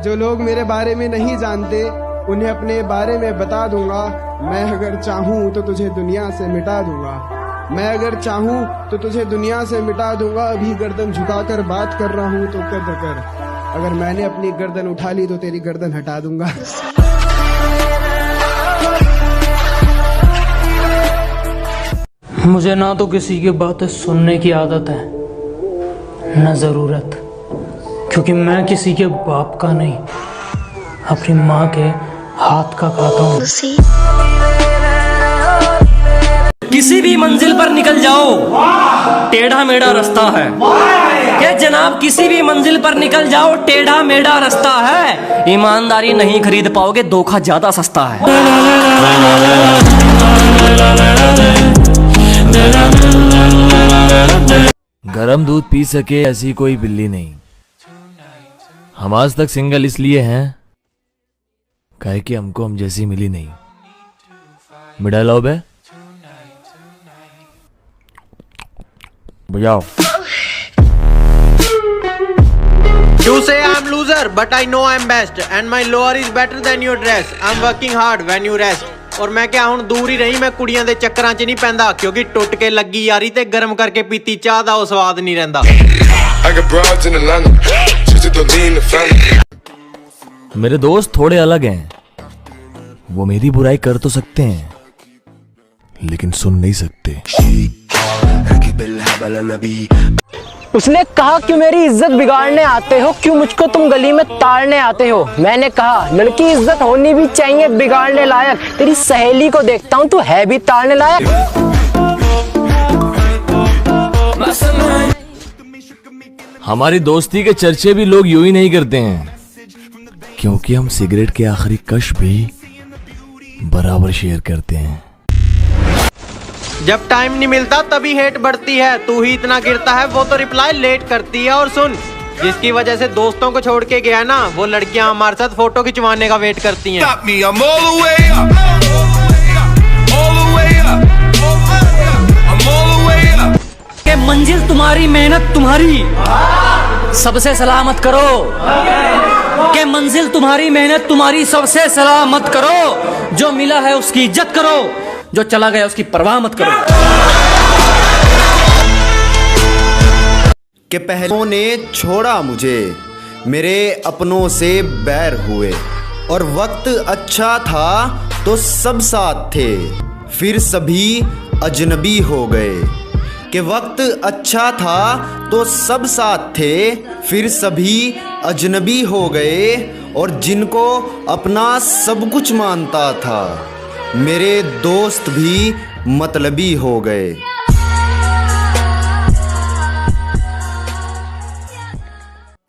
जो लोग मेरे बारे में नहीं जानते उन्हें अपने बारे में बता दूंगा। मैं अगर चाहूँ तो तुझे दुनिया से मिटा दूंगा। मैं अगर चाहूँ तो तुझे दुनिया से मिटा दूंगा। अभी गर्दन झुकाकर बात कर रहा हूँ तो कद्र कर। अगर मैंने अपनी गर्दन उठा ली तो तेरी गर्दन हटा दूंगा। मुझे ना तो किसी की बातें सुनने की आदत है न जरूरत, क्योंकि मैं किसी के बाप का नहीं अपनी माँ के हाथ का खाता हूँ। किसी भी मंजिल पर निकल जाओ, टेढ़ा मेढ़ा रास्ता है। क्या जनाब, किसी भी मंजिल पर निकल जाओ, टेढ़ा मेढ़ा रास्ता है। ईमानदारी नहीं खरीद पाओगे, धोखा ज्यादा सस्ता है। गरम दूध पी सके ऐसी कोई बिल्ली नहीं। हम आज तक सिंगल इसलिए हैं काहे कि हमको हम जैसी मिली नहीं। मिडा लो बे बजाओ। You say I'm loser, but I know I'm best, and my lower is better than your dress. I'm working hard when you rest. और मैं क्या ਹੁਣ ਦੂਰ ਹੀ ਰਹੀ, ਮੈਂ ਕੁੜੀਆਂ ਦੇ ਚੱਕਰਾਂ 'ਚ ਨਹੀਂ ਪੈਂਦਾ, ਕਿਉਂਕਿ ਟੁੱਟ ਕੇ ਲੱਗੀ ਯਾਰੀ ਤੇ ਗਰਮ ਕਰਕੇ ਪੀਤੀ ਚਾਹ ਦਾ ਉਹ ਸਵਾਦ ਨਹੀਂ ਰਹਿੰਦਾ। मेरे दोस्त थोड़े अलग हैं, वो मेरी बुराई कर तो सकते हैं लेकिन सुन नहीं सकते। उसने कहा क्यों मेरी इज्जत बिगाड़ने आते हो, क्यों मुझको तुम गली में ताड़ने आते हो। मैंने कहा लड़की इज्जत होनी भी चाहिए बिगाड़ने लायक। तेरी सहेली को देखता हूँ तू है भी ताड़ने लायक। हमारी दोस्ती के चर्चे भी लोग यूं ही नहीं करते हैं, क्योंकि हम सिगरेट के आखिरी कश भी बराबर शेयर करते हैं। जब टाइम नहीं मिलता तभी हेट बढ़ती है, तू ही इतना गिरता है वो तो रिप्लाई लेट करती है। और सुन, जिसकी वजह से दोस्तों को छोड़ के गया ना, वो लड़कियां हमारे साथ फोटो खिंचवाने का वेट करती हैं। के मंजिल तुम्हारी, मेहनत तुम्हारी, सबसे सलामत करो। के मंजिल तुम्हारी, मेहनत तुम्हारी, सबसे सलामत करो। जो मिला है उसकी इज्जत करो, जो चला गया उसकी परवाह मत करो। कि पहलों ने छोड़ा मुझे, मेरे अपनों से बैर हुए। और वक्त अच्छा था तो सब साथ थे, फिर सभी अजनबी हो गए। कि वक्त अच्छा था तो सब साथ थे, फिर सभी अजनबी हो गए। और जिनको अपना सब कुछ मानता था, मेरे दोस्त भी मतलबी हो गए।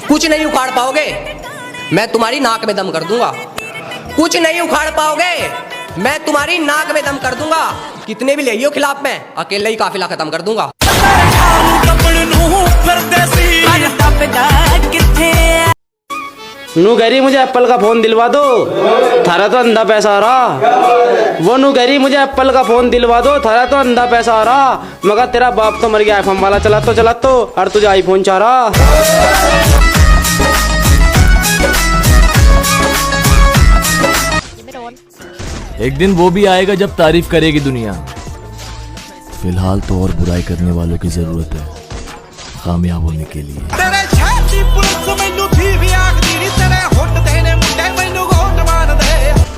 कुछ नहीं उखाड़ पाओगे, मैं तुम्हारी नाक में दम कर दूंगा। कुछ नहीं उखाड़ पाओगे, मैं तुम्हारी नाक में दम कर दूंगा। कितने भी ले आइयो खिलाफ, मैं अकेले ही काफिला खत्म कर दूंगा। नू कह रही मुझे एप्पल का फोन दिलवा दो, थारा तो अंधा पैसा आ रहा। वो नू कह रही मुझे एप्पल का फोन दिलवा दो, थारा तो अंधा पैसा आ रहा। मगर तेरा बाप तो मर गया आईफोन वाला चला तो और तुझे आईफोन चाह रहा। एक दिन वो भी आएगा जब तारीफ करेगी दुनिया। फिलहाल तो और बुराई करने वालों की जरूरत है कामयाब होने के लिए।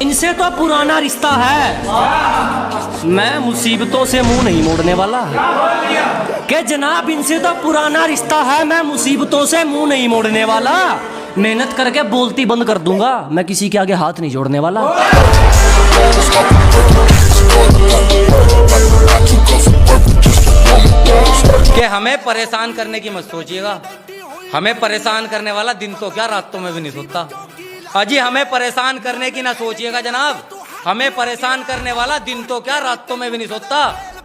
इनसे तो पुराना रिश्ता है, मैं मुसीबतों से मुंह नहीं मोड़ने वाला। के जनाब, इनसे तो पुराना रिश्ता है, मैं मुसीबतों से मुंह नहीं मोड़ने वाला। मेहनत करके बोलती बंद कर दूंगा, मैं किसी के आगे हाथ नहीं जोड़ने वाला। कि हमें परेशान करने की मत सोचिएगा, हमें परेशान करने वाला दिन तो क्या रातों में भी नहीं सोता। अजी हमें परेशान करने की ना सोचिएगा जनाब, हमें परेशान करने वाला दिन तो क्या रातों में भी नहीं सोता।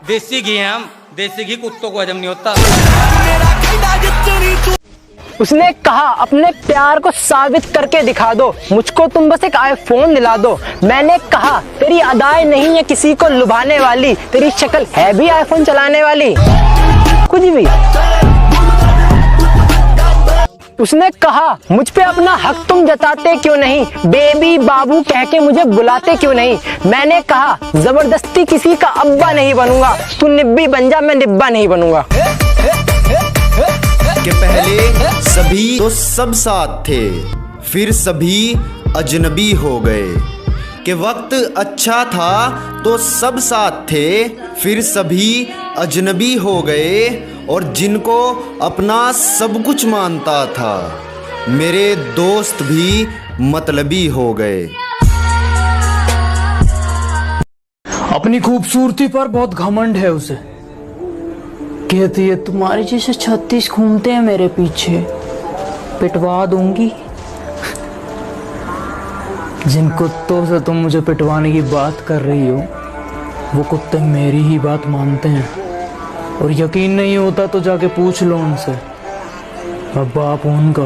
देसी घी हैं हम, देसी घी कुत्तों को हजम नहीं होता। उसने कहा अपने प्यार को साबित करके दिखा दो, मुझको तुम बस एक आईफोन दिला दो। मैंने कहा तेरी अदाएं नहीं है किसी को लुभाने वाली, तेरी शक्ल है भी आईफोन चलाने वाली। कुछ भी उसने कहा मुझ पे अपना हक तुम जताते क्यों नहीं, बेबी बाबू कह के मुझे बुलाते क्यों नहीं। मैंने कहा जबरदस्ती किसी का अब्बा नहीं बनूंगा, तू निब्बी बन जा, मैं निब्बा नहीं बनूंगा। कि पहले सभी तो सब साथ थे, फिर सभी अजनबी हो गए। कि वक्त अच्छा था तो सब साथ थे, फिर सभी अजनबी हो गए। और जिनको अपना सब कुछ मानता था, मेरे दोस्त भी मतलबी हो गए। अपनी खूबसूरती पर बहुत घमंड है उसे, कहती है तुम्हारे जैसे 36 घूमते हैं मेरे पीछे, पिटवा दूंगी। जिन कुत्तों से तुम मुझे पिटवाने की बात कर रही हो, वो कुत्ते मेरी ही बात मानते हैं। और यकीन नहीं होता तो जाके पूछ लो उनसे, मैं बाप हूं उनका,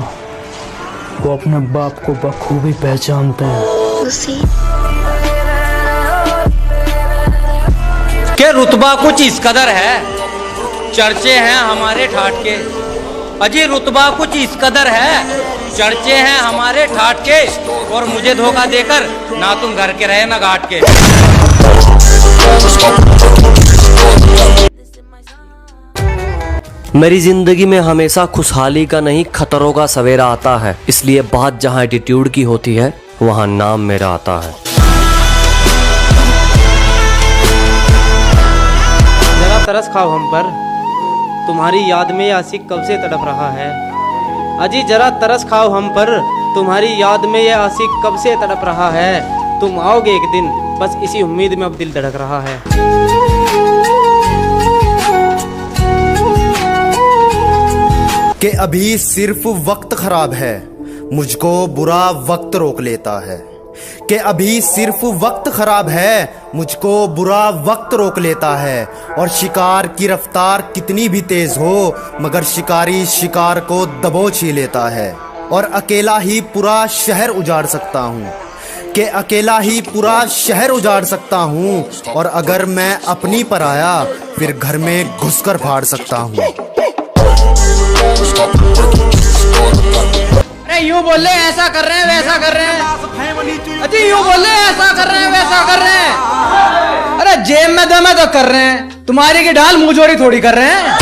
वो अपने बाप को बखूबी पहचानते हैं। के रुतबा कुछ इस कदर है, चर्चे हैं हमारे ठाठ के। अजी रुतबा कुछ इस कदर है, चर्चे हैं हमारे ठाठ के। और मुझे धोखा देकर ना तुम घर के रहे ना घाट के। मेरी जिंदगी में हमेशा खुशहाली का नहीं खतरों का सवेरा आता है, इसलिए बात जहां एटीट्यूड की होती है वहां नाम मेरा आता है। जरा तरस खाओ हम पर, तुम्हारी याद में ये आशिक कब से तड़प रहा है। अजी जरा तरस खाओ हम पर, तुम्हारी याद में ये आशिक कब से तड़प रहा है। तुम आओगे एक दिन, बस इसी उम्मीद में अब दिल धड़क रहा है। कि अभी सिर्फ वक्त खराब है, मुझको बुरा वक्त रोक लेता है। कि अभी सिर्फ वक्त खराब है, मुझको बुरा वक्त रोक लेता है। और शिकार की रफ्तार कितनी भी तेज हो, मगर शिकारी शिकार को दबोच ही लेता है। और अकेला ही पूरा शहर उजाड़ सकता हूँ, कि अकेला ही पूरा शहर उजाड़ सकता हूँ। और अगर मैं अपनी पर आया, फिर घर में घुसकर फाड़ सकता हूँ। अरे यूं बोले ऐसा कर रहे हैं वैसा कर रहे हैं। अजी यूं बोले ऐसा कर रहे हैं वैसा कर रहे हैं। अरे जेब में दम है तो कर रहे हैं, तुम्हारी की ढाल मुंह जोड़ी थोड़ी कर रहे हैं।